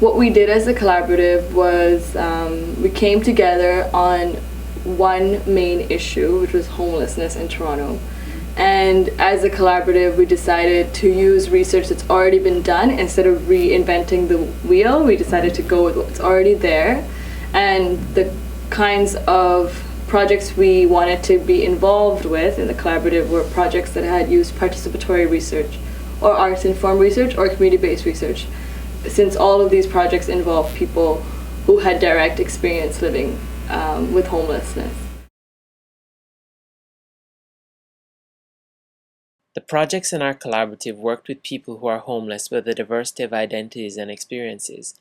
what we did as a collaborative was we came together on one main issue, which was homelessness in Toronto. And as a collaborative, we decided to use research that's already been done. Instead of reinventing the wheel, we decided to go with what's already there. And the kinds of projects we wanted to be involved with in the collaborative were projects that had used participatory research, or arts-informed research, or community-based research, since all of these projects involve people who had direct experience living with homelessness. The projects in our collaborative worked with people who are homeless with a diversity of identities and experiences.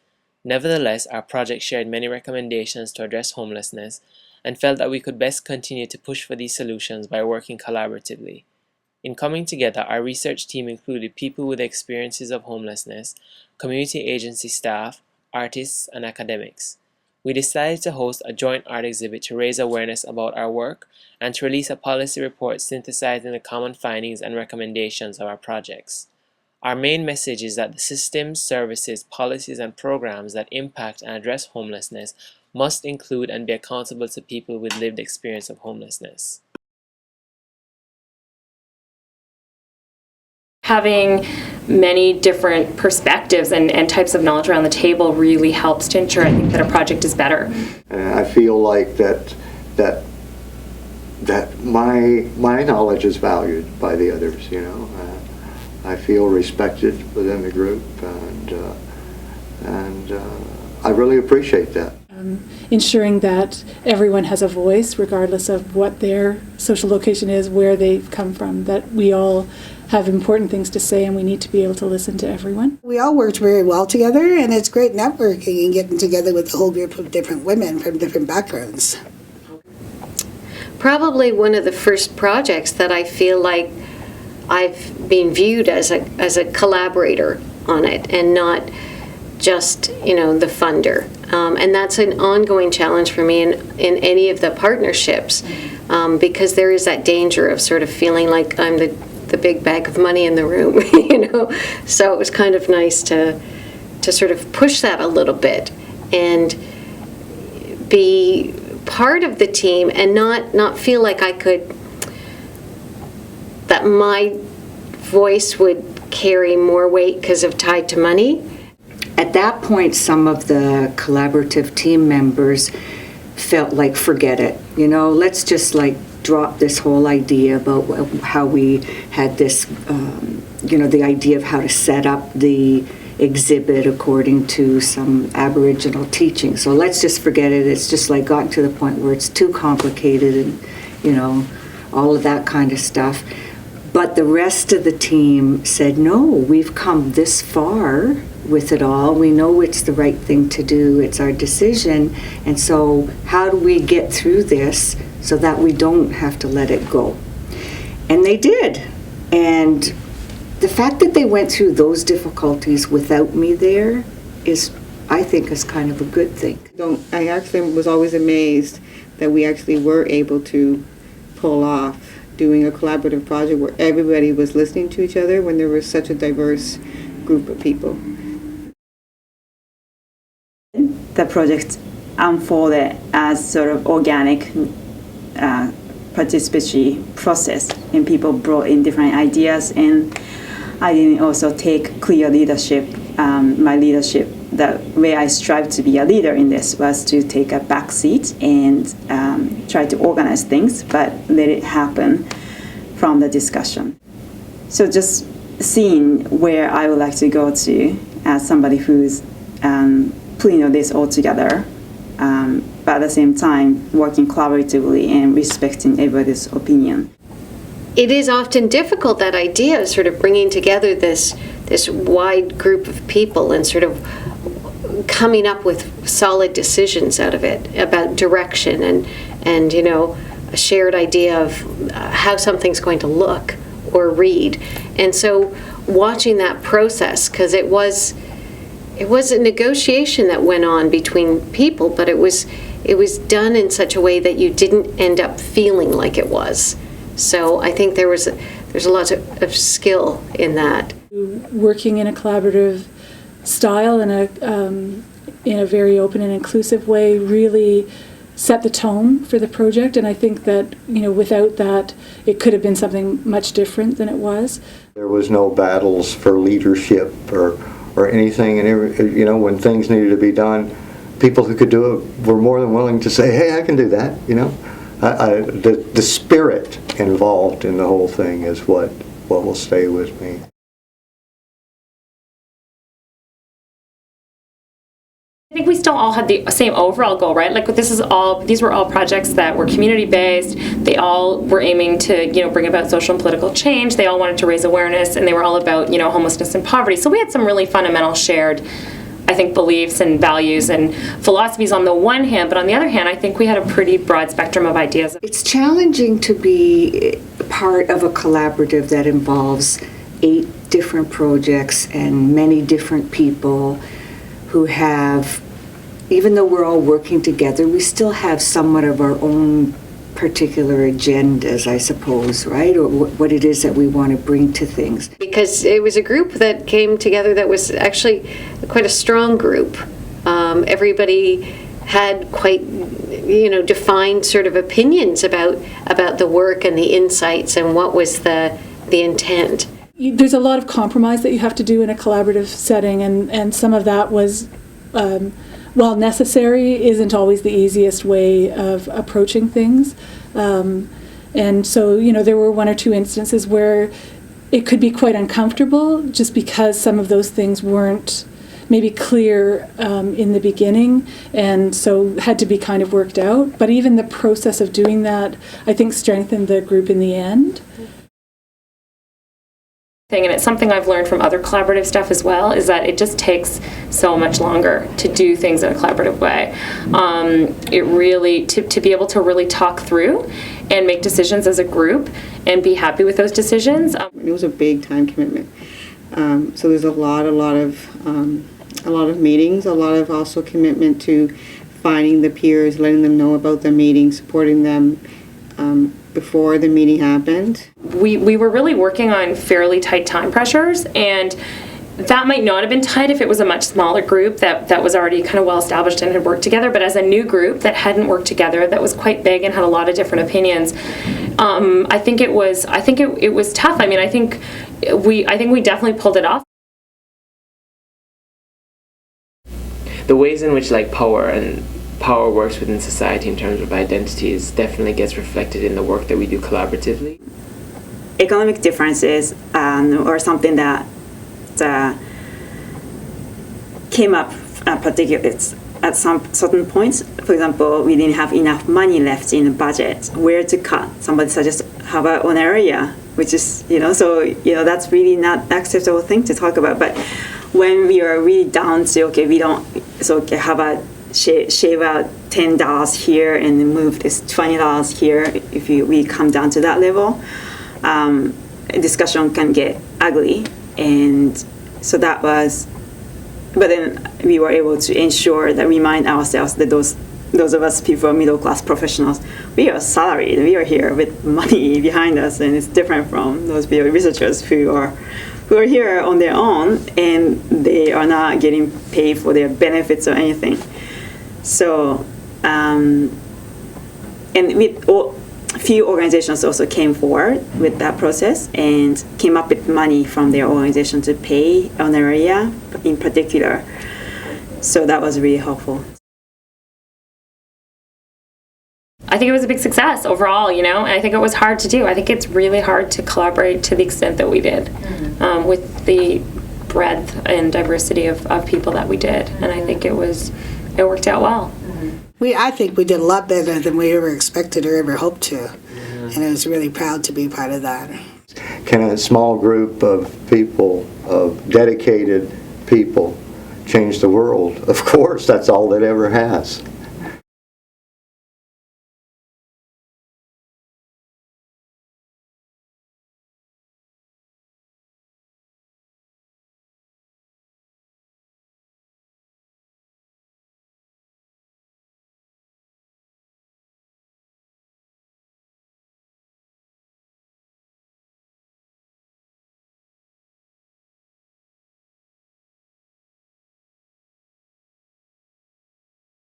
Nevertheless, our project shared many recommendations to address homelessness and felt that we could best continue to push for these solutions by working collaboratively. In coming together, our research team included people with experiences of homelessness, community agency staff, artists, and academics. We decided to host a joint art exhibit to raise awareness about our work and to release a policy report synthesizing the common findings and recommendations of our projects. Our main message is that the systems, services, policies, and programs that impact and address homelessness must include and be accountable to people with lived experience of homelessness. Having many different perspectives and types of knowledge around the table really helps to ensure, I think, that a project is better. I feel like that my knowledge is valued by the others, you know. I feel respected within the group, and I really appreciate that. Ensuring that everyone has a voice, regardless of what their social location is, where they've come from, that we all have important things to say and we need to be able to listen to everyone. We all worked very well together, and it's great networking and getting together with a whole group of different women from different backgrounds. Probably one of the first projects that I feel like I've been viewed as a collaborator on it and not just, you know, the funder. And that's an ongoing challenge for me in any of the partnerships, because there is that danger of sort of feeling like I'm the big bag of money in the room, you know. So it was kind of nice to sort of push that a little bit and be part of the team and not feel like that my voice would carry more weight because of tied to money. At that point, some of the collaborative team members felt like, forget it, you know, let's just like drop this whole idea about how we had this, you know, the idea of how to set up the exhibit according to some Aboriginal teaching. So let's just forget it. It's just like gotten to the point where it's too complicated and, you know, all of that kind of stuff. But the rest of the team said, no, we've come this far with it all. We know it's the right thing to do. It's our decision. And so how do we get through this so that we don't have to let it go? And they did. And the fact that they went through those difficulties without me there is, I think, is kind of a good thing. I actually was always amazed that we actually were able to pull off doing a collaborative project where everybody was listening to each other when there was such a diverse group of people. The project unfolded as sort of organic participatory process, and people brought in different ideas, and I didn't also take clear leadership. My leadership, the way I strive to be a leader in this was to take a back seat and try to organize things, but let it happen from the discussion. So just seeing where I would like to go to as somebody who's putting all this all together, but at the same time working collaboratively and respecting everybody's opinion. It is often difficult, that idea of sort of bringing together this wide group of people and sort of coming up with solid decisions out of it about direction and you know, a shared idea of how something's going to look or read. And so watching that process, because it was a negotiation that went on between people, but it was done in such a way that you didn't end up feeling like it was. So I think there's a lot of skill in that. Working in a collaborative style in a very open and inclusive way really set the tone for the project, and I think that, you know, without that, it could have been something much different than it was. There was no battles for leadership or anything, and you know, when things needed to be done, people who could do it were more than willing to say, hey, I can do that, you know. The spirit involved in the whole thing is what will stay with me. I think we still all had the same overall goal, right? Like these were all projects that were community-based. They all were aiming to, you know, bring about social and political change. They all wanted to raise awareness, and they were all about, you know, homelessness and poverty. So we had some really fundamental shared, I think, beliefs and values and philosophies on the one hand, but on the other hand, I think we had a pretty broad spectrum of ideas. It's challenging to be part of a collaborative that involves 8 different projects and many different people who have, even though we're all working together, we still have somewhat of our own particular agendas, I suppose, right? Or what it is that we want to bring to things. Because it was a group that came together that was actually quite a strong group. Everybody had quite, you know, defined sort of opinions about the work and the insights and what was the intent. There's a lot of compromise that you have to do in a collaborative setting, and some of that was, while necessary, isn't always the easiest way of approaching things. And so, you know, there were 1 or 2 instances where it could be quite uncomfortable just because some of those things weren't maybe clear in the beginning, and so had to be kind of worked out. But even the process of doing that, I think, strengthened the group in the end. And it's something I've learned from other collaborative stuff as well, is that it just takes so much longer to do things in a collaborative way. It really, to be able to really talk through and make decisions as a group and be happy with those decisions. It was a big time commitment. So there's a lot of meetings, a lot of also commitment to finding the peers, letting them know about the meeting, supporting them before the meeting happened. We were really working on fairly tight time pressures, and that might not have been tight if it was a much smaller group that was already kind of well established and had worked together, but as a new group that hadn't worked together, that was quite big and had a lot of different opinions, I think it was tough. I mean, I think we definitely pulled it off. The ways in which like power works within society in terms of identities definitely gets reflected in the work that we do collaboratively. Economic differences or something that came up particularly at some certain points. For example, we didn't have enough money left in the budget. Where to cut? Somebody suggested how about one area, which is, you know, so, you know, that's really not acceptable thing to talk about. But when we are really down to, okay, how about shave out $10 here and then move this $20 here, if we come down to that level, discussion can get ugly. And so that was, but then we were able to ensure that remind ourselves that those of us people, middle class professionals, we are salaried, we are here with money behind us, and it's different from those people, researchers who are here on their own and they are not getting paid for their benefits or anything. So, and with a few organizations also came forward with that process and came up with money from their organization to pay an area in particular. So that was really helpful. I think it was a big success overall, you know, and I think it was hard to do. I think it's really hard to collaborate to the extent that we did with the breadth and diversity of people that we did. And I think it worked out well. I think we did a lot better than we ever expected or ever hoped to. And I was really proud to be part of that. Can a small group of people, of dedicated people, change the world? Of course, that's all it ever has.